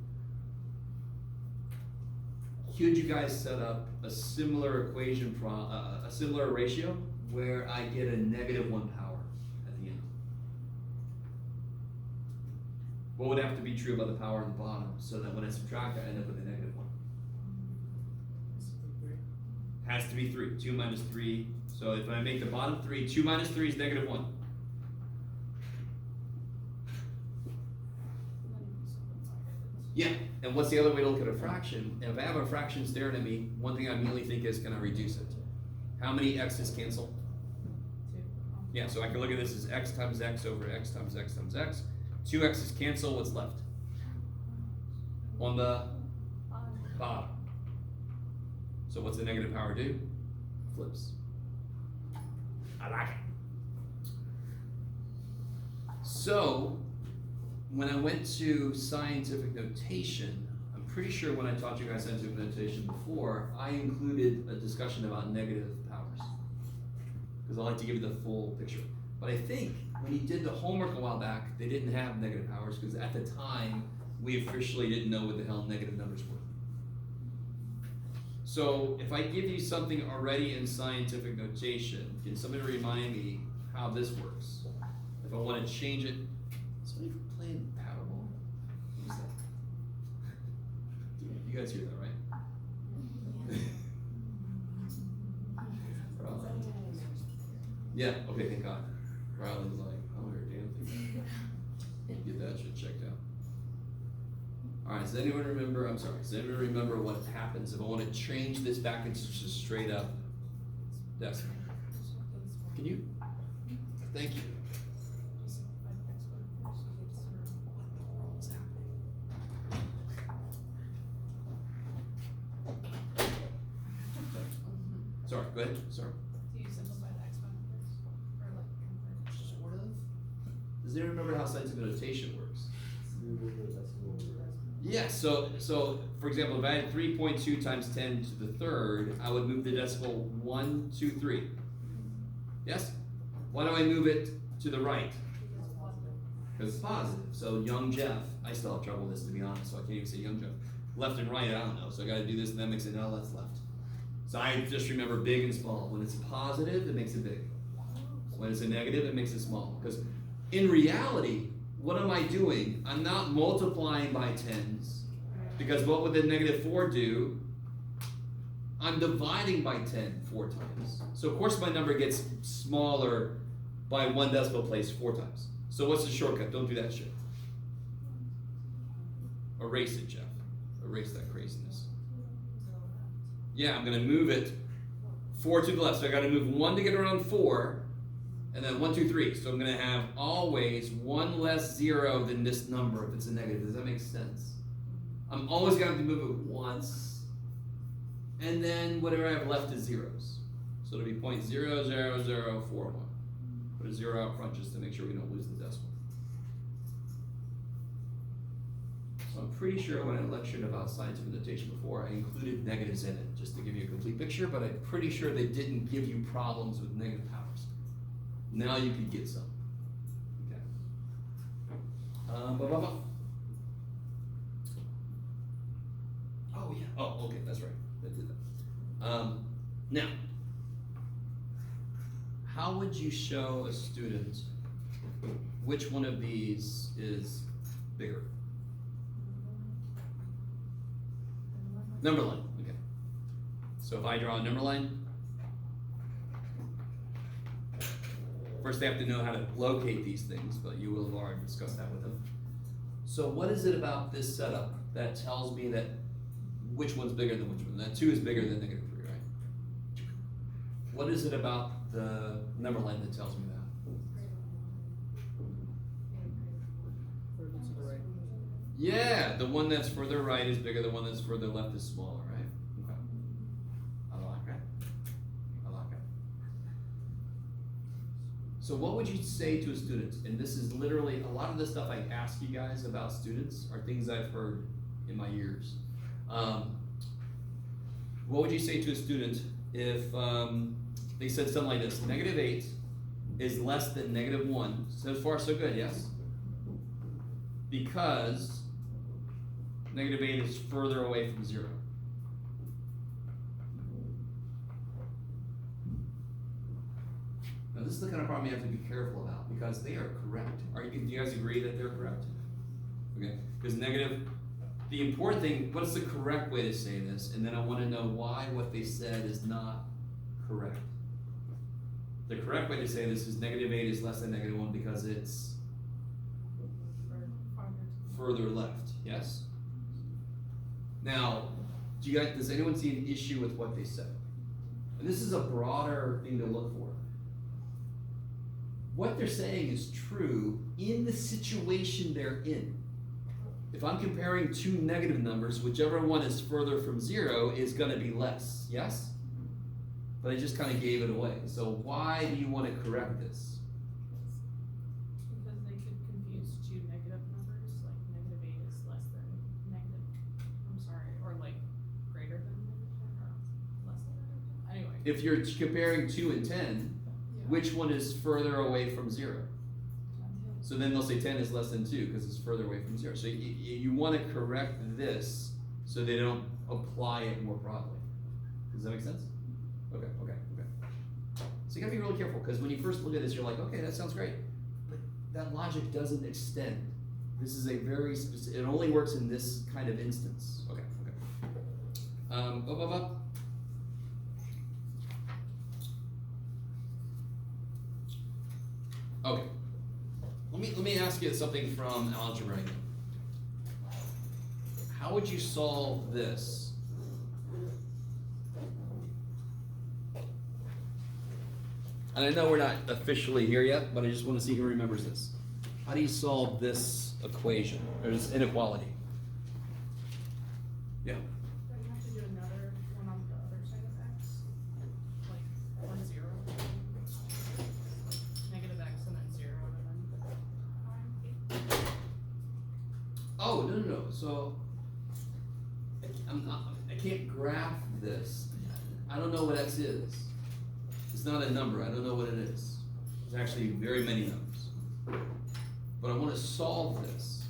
Could you guys set up a similar equation, a similar ratio, where I get a negative 1 power at the end? What would have to be true about the power on the bottom so that when I subtract, I end up with a negative 1? Has to be 3. 2 minus 3. So if I make the bottom 3, 2 minus 3 is negative 1. Yeah, and what's the other way to look at a fraction? And if I have a fraction staring at me, one thing I immediately think is, can I reduce it? How many x's cancel? 2. Yeah, so I can look at this as x times x over x times x times x. 2 x's cancel, what's left? On the bottom. So what's the negative power do? Flips. I like it. So, when I went to scientific notation, I'm pretty sure when I taught you guys scientific notation before, I included a discussion about negative powers. Because I like to give you the full picture. But I think when you did the homework a while back, they didn't have negative powers because at the time, we officially didn't know what the hell negative numbers were. So if I give you something already in scientific notation, can somebody remind me how this works? If I want to change it, somebody playing Powerball? What is that? You guys hear that, right? Yeah, okay, thank God. Riley's like, I don't hear a damn thing. Get that shit checked out. Alright, does anyone remember, does anyone remember what happens if I want to change this back into just straight up decimal? Can you? Thank you. Sorry, go ahead, sorry. Do you simplify the exponent first? Or like convert? Sort of. Does anyone remember how scientific notation works? Yeah, so for example, if I had 3.2 times 10 to the third, I would move the decimal 1, 2, 3. Yes? Why do I move it to the right? Because it's positive. So young Jeff, I still have trouble with this to be honest, so I can't even say young Jeff. Left and right, I don't know. So I gotta do this and that makes it, no, that's left. So I just remember big and small. When it's positive, it makes it big. When it's a negative, it makes it small. Because in reality, what am I doing? I'm not multiplying by tens, because what would the negative 4 do? I'm dividing by 10 4 times. So of course my number gets smaller by 1 decimal place 4 times. So what's the shortcut? Don't do that shit. Erase it, Jeff. Erase that craziness. Yeah, I'm gonna move it 4 to the left. So I gotta move 1 to get around 4. And then 1, 2, 3. So I'm going to have always 1 less 0 than this number if it's a negative. Does that make sense? I'm always going to move it once, and then whatever I have left is zeros. So it'll be 0.00041. Put a 0 out front just to make sure we don't lose the decimal. So I'm pretty sure when I lectured about scientific notation before, I included negatives in it, just to give you a complete picture, but I'm pretty sure they didn't give you problems with negative powers. Now you could get some. Okay. Blah, blah, blah. Oh, yeah. Oh, okay, that's right. I did that. Now, how would you show a student which one of these is bigger? Number line, okay. So if I draw a number line, first they have to know how to locate these things, but you will have already discussed that with them. So what is it about this setup that tells me that which one's bigger than which one? That 2 is bigger than -3, right? What is it about the number line that tells me that? Further to the right. Yeah, the one that's further right is bigger, the one that's further left is smaller, right? Okay. I like that. I like that. So what would you say to a student? And this is literally, a lot of the stuff I ask you guys about students are things I've heard in my years. What would you say to a student if they said something like this: -8 is less than -1. So far, so good, yes? Because -8 is further away from 0. Now, this is the kind of problem you have to be careful about because they are correct. Do you guys agree that they're correct? Okay, because the important thing, what is the correct way to say this? And then I want to know why what they said is not correct. The correct way to say this is -8 is less than -1 because it's further left, yes? Now, does anyone see an issue with what they said? And this is a broader thing to look for. What they're saying is true in the situation they're in. If I'm comparing 2 negative numbers, whichever one is further from 0 is going to be less, yes? But I just kind of gave it away. So why do you want to correct this? Because they could confuse 2 negative numbers, like -8 is less than or like greater than -10 or less than -10. Anyway. If you're comparing 2 and 10, Yeah. which one is further away from 0? So then they'll say 10 is less than 2 because it's further away from 0. So you want to correct this so they don't apply it more broadly. Does that make sense? Okay. So you gotta be really careful because when you first look at this, you're like, okay, that sounds great. But that logic doesn't extend. This is a very specific, it only works in this kind of instance. Okay. Okay. Let me ask you something from algebra again. How would you solve this? And I know we're not officially here yet, but I just want to see who remembers this. How do you solve this equation, or this inequality? Yeah. Don't you have to do another one on the other side of x? Like 1, 0? Like -x and then 0 and then Oh, no. So, I can't graph this. I don't know what x is. It's not a number. I don't know what it is. There's actually very many numbers. But I want to solve this.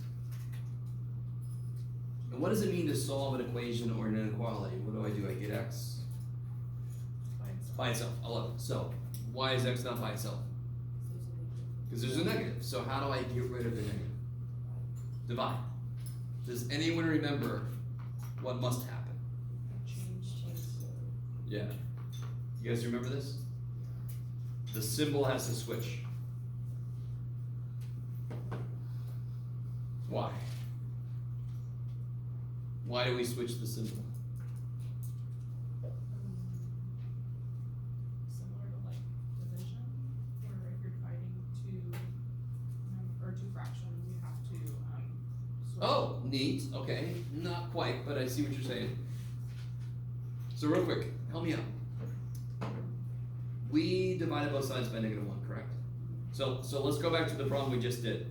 And what does it mean to solve an equation or an inequality? What do? I get x by itself. I love it. So, why is x not by itself? Because there's a negative. So how do I get rid of the negative? Divide. Does anyone remember what must happen? change. Yeah. You guys remember this? The symbol has to switch. Why? Why do we switch the symbol? Similar to like division, where if you're dividing two fractions, you have to switch. Oh, neat. Okay. Not but I see what you're saying. So real quick, help me out. We divided both sides by -1, correct? So let's go back to the problem we just did,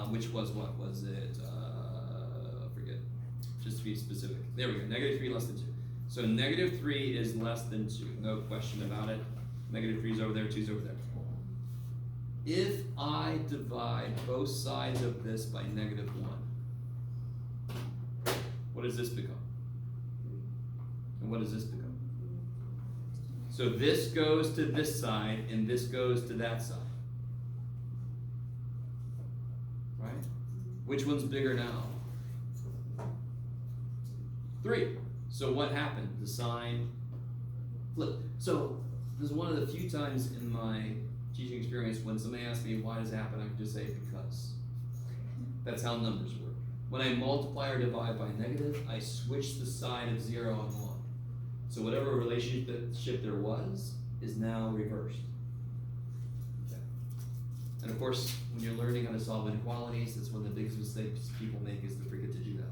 which was what was it? Forget. Just to be specific. There we go. -3 less than 2. So -3 is less than 2. No question about it. -3 is over there. 2 is over there. If I divide both sides of this by -1, what does this become? And what does this become? So this goes to this side, and this goes to that side. Right? Which one's bigger now? 3. So what happened? The sign flipped. So this is one of the few times in my teaching experience when somebody asks me why does it happen, I can just say because. That's how numbers work. When I multiply or divide by negative, I switch the side of 0 and 1. So whatever relationship there was is now reversed. Okay. And of course, when you're learning how to solve inequalities, that's one of the biggest mistakes people make is to forget to do that.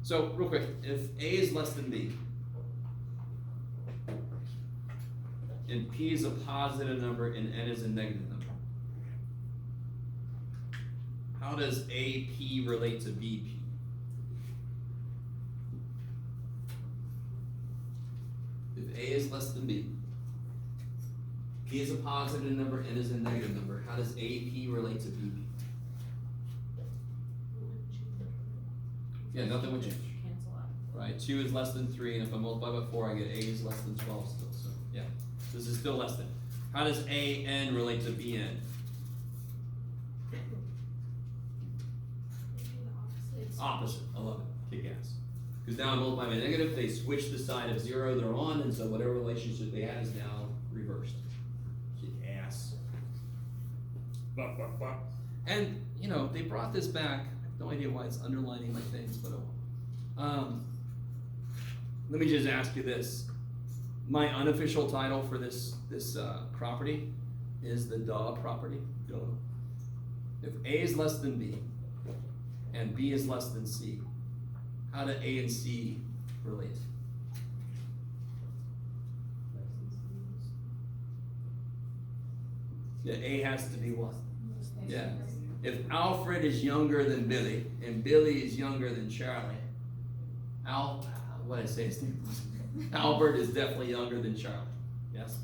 So real quick, if A is less than B, and P is a positive number and N is a negative number, how does AP relate to BP? If A is less than B, P is a positive number, N is a negative number, how does AP relate to BP? Yeah, nothing would change. Cancel out. Right, 2 is less than 3, and if I multiply by 4, I get A is less than 12 still, so, yeah. This is still less than. How does AN relate to BN? Opposite, I love it, kick ass. Because now I multiply by negative, they switch the side of 0 they're on, and so whatever relationship they had is now reversed. Kick ass. And, you know, they brought this back, I have no idea why it's underlining my things, but let me just ask you this. My unofficial title for this property is the duh property. Duh. If A is less than B and B is less than C, how do A and C relate? Yeah, A has to be what? Yeah. If Alfred is younger than Billy and Billy is younger than Charlie, what did I say his name was? Albert is definitely younger than Charlie. Yes?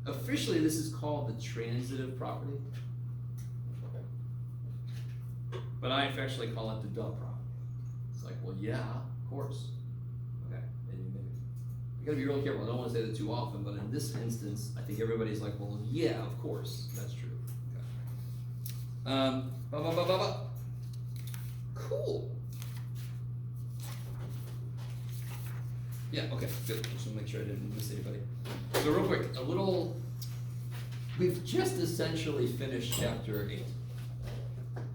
Officially, this is called the transitive property. But I affectionately call it the duh property. It's like, well, yeah, of course. Okay. You gotta be real careful. I don't want to say that too often, but in this instance, I think everybody's like, well, yeah, of course. That's true. Okay. Cool. Yeah, okay, good. Just want to make sure I didn't miss anybody. So real quick, we've just essentially finished chapter 8.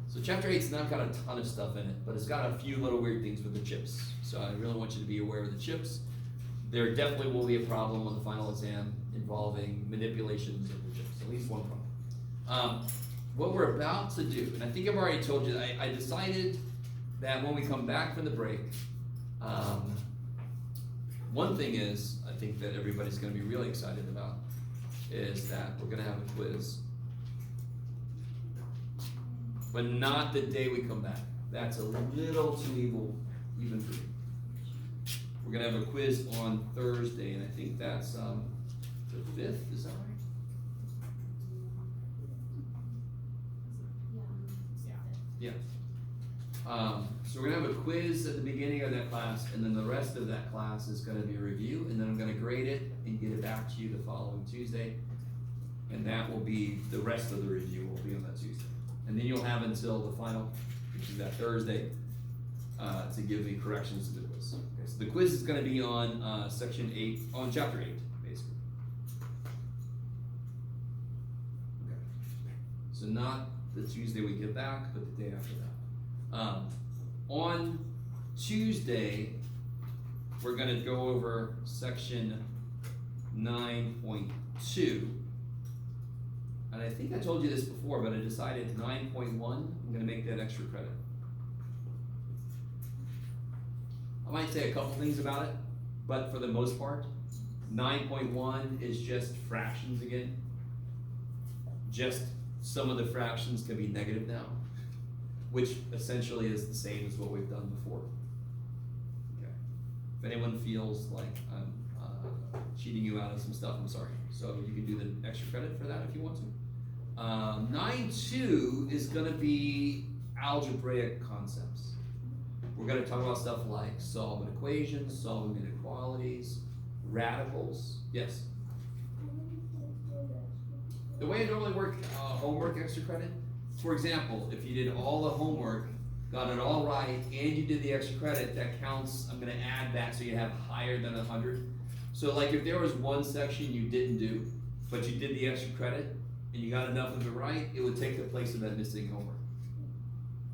So chapter 8's not got a ton of stuff in it, but it's got a few little weird things with the chips. So I really want you to be aware of the chips. There definitely will be a problem on the final exam involving manipulations of the chips, at least one problem. What we're about to do, and I think I've already told you, I decided that when we come back from the break, one thing is, I think that everybody's going to be really excited about, is that we're going to have a quiz. But not the day we come back. That's a little too evil, even for me. We're going to have a quiz on Thursday, and I think that's the 5th, is that right? Yeah. So we're gonna have a quiz at the beginning of that class, and then the rest of that class is gonna be a review, and then I'm gonna grade it and get it back to you the following Tuesday. And that will be, the rest of the review will be on that Tuesday. And then you'll have until the final, which is that Thursday, to give me corrections to the quiz. Okay, so the quiz is gonna be on section 8, on chapter 8, basically. Okay. So not the Tuesday we get back, but the day after that. On Tuesday, we're going to go over section 9.2. and I think I told you this before, but I decided 9.1, I'm gonna make that extra credit. I might say a couple things about it, but for the most part, 9.1 is just fractions again. Just some of the fractions can be negative now, which essentially is the same as what we've done before. Okay. If anyone feels like I'm cheating you out of some stuff, I'm sorry. So you can do the extra credit for that if you want to. 9.2 is gonna be algebraic concepts. We're gonna talk about stuff like solving equations, solving inequalities, radicals. Yes? The way it normally works, homework extra credit, for example, if you did all the homework, got it all right, and you did the extra credit, that counts, I'm gonna add that so you have higher than 100. So like if there was one section you didn't do, but you did the extra credit, and you got enough of it right, it would take the place of that missing homework.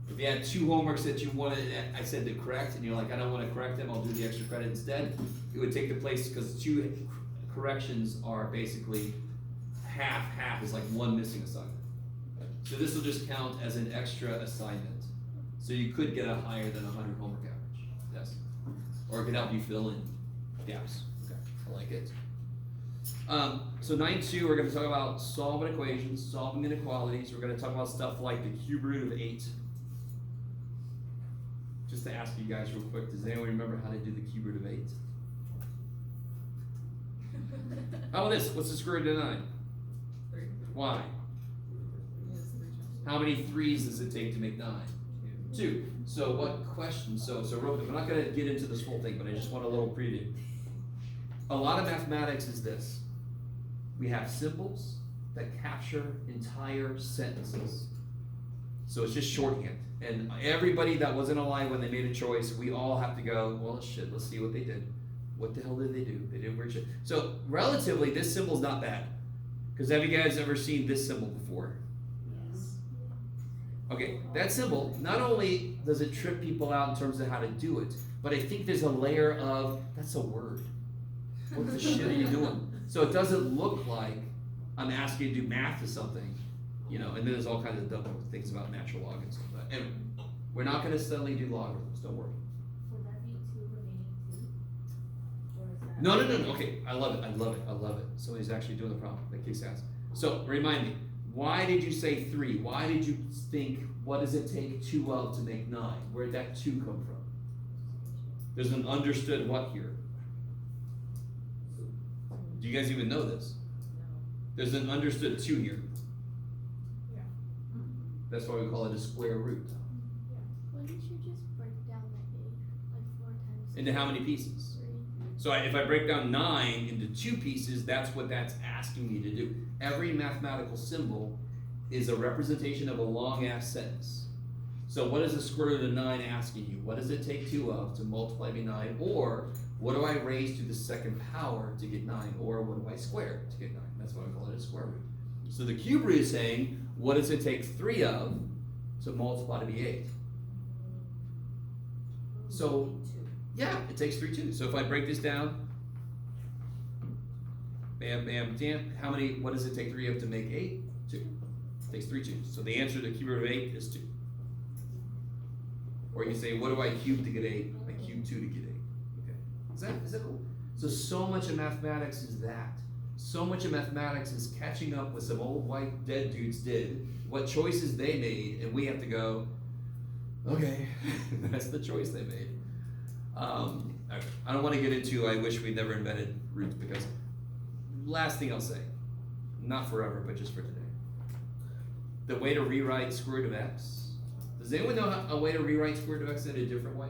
If you had 2 homeworks that you wanted, I said to correct, and you're like, I don't wanna correct them, I'll do the extra credit instead, it would take the place, because 2 corrections are basically half is like 1 missing assignment. So this will just count as an extra assignment. So you could get a higher than 100 homework average, yes. Or it could help you fill in gaps, okay, I like it. So 9.2, we're gonna talk about solving equations, solving inequalities, we're gonna talk about stuff like the cube root of 8. Just to ask you guys real quick, does anyone remember how to do the cube root of 8? How about this? What's the square root of 9? 3. Why? Yes, 3 times. How many 3s does it take to make 9? 2. So what question? So real quick, I'm not gonna get into this whole thing, but I just want a little preview. A lot of mathematics is this. We have symbols that capture entire sentences. So it's just shorthand. And everybody that wasn't alive when they made a choice, we all have to go, well, shit, let's see what they did. What the hell did they do? They did weird shit. So relatively, this symbol's not bad. Because have you guys ever seen this symbol before? Yes. Okay, that symbol, not only does it trip people out in terms of how to do it, but I think there's a layer of, that's a word. What the shit are you doing? So it doesn't look like I'm asking you to do math or something, you know, and then there's all kinds of dumb things about natural log and stuff. But anyway, we're not gonna suddenly do logarithms, don't worry. Would that be 2 remaining 2? Or is that? No, okay, I love it. Somebody's actually doing the problem, that kicks ass. So, remind me, why did you say 3? Why did you think, what does it take 2 of to make 9? Where did that 2 come from? There's an understood what here? Do you guys even know this? There's an understood 2 here. Yeah. That's why we call it a square root. Wouldn't you just break down the 8 like 4 times? Into how many pieces? 3. So if I break down 9 into 2 pieces, that's what that's asking me to do. Every mathematical symbol is a representation of a long ass sentence. So what is the square root of 9 asking you? What does it take 2 of to multiply by 9? Or what do I raise to the 2nd power to get 9? Or what do I square to get 9? That's why we call it a square root. So the cube root is saying, what does it take 3 of to multiply to be 8? So, yeah, it takes 3 2. So if I break this down, bam, bam, damn, what does it take 3 of to make 8? 2. It takes 3 2s. So the answer to the cube root of 8 is 2. Or you say, what do I cube to get 8? I cube 2 to get 8. Okay. Is that cool? So much of mathematics is that. So much of mathematics is catching up with some old white dead dudes did, what choices they made, and we have to go, okay, that's the choice they made. Okay. I don't want to get into, I wish we'd never invented roots, because last thing I'll say, not forever, but just for today. The way to rewrite square root of x. Does anyone know a way to rewrite square root of x in a different way?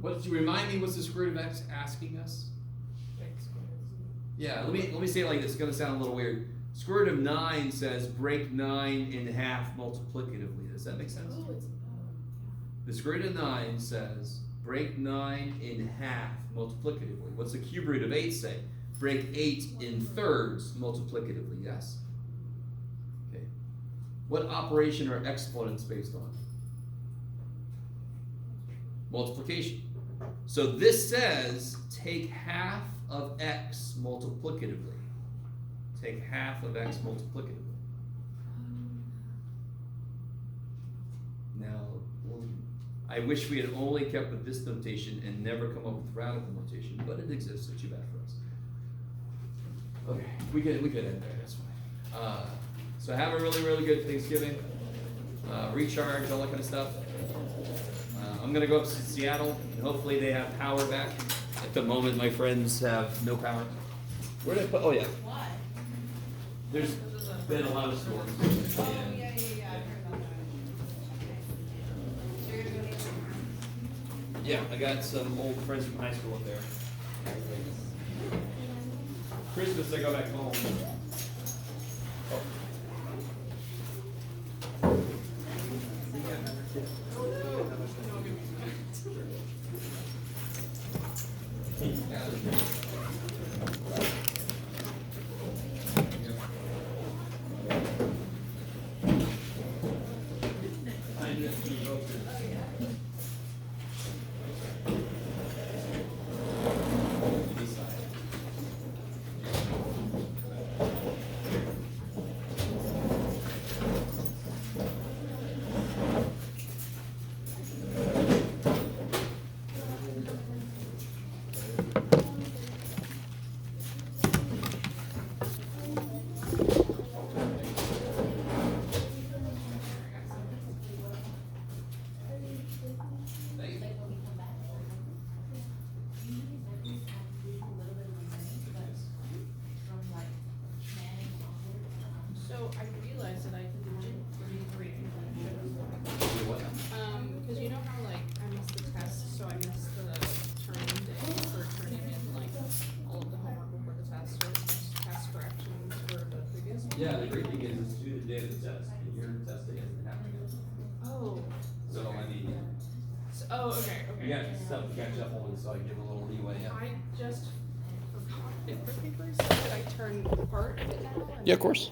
What, remind me, what's the square root of x asking us? Yeah, let me say it like this. It's gonna sound a little weird. Square root of 9 says break 9 in half multiplicatively. Does that make sense? The square root of 9 says break 9 in half multiplicatively. What's the cube root of 8 say? Break 8 in thirds multiplicatively. Yes. Okay. What operation are exponents based on? Multiplication. So this says take half of x multiplicatively. take half of x multiplicatively. Now, I wish we had only kept with this notation and never come up with radical notation, but it exists, so too bad for us. Okay, we could end there, that's fine. So have a really, really good Thanksgiving. Recharge, all that kind of stuff. I'm gonna go up to Seattle, and hopefully they have power back. At the moment, my friends have no power. Where did I put, oh yeah, Why? there's been a lot of storms. Oh, and- yeah, I heard about that. Okay. So you're gonna go to Yeah, I got some old friends from high school up there. Christmas, I go back home. Oh. So I realized that I didn't read because you know how like I missed the test, so I missed the turn-in day for turning in like all of the homework before the test, or just test corrections for the previous one. Yeah, the great thing is it's due the day of the test, and your testing hasn't happened yet. Oh. So I mean, Okay. you got stuff to catch up on, so I give a little leeway, yeah. I just forgot it for papers. Could I turn part of it now? Yeah, of course.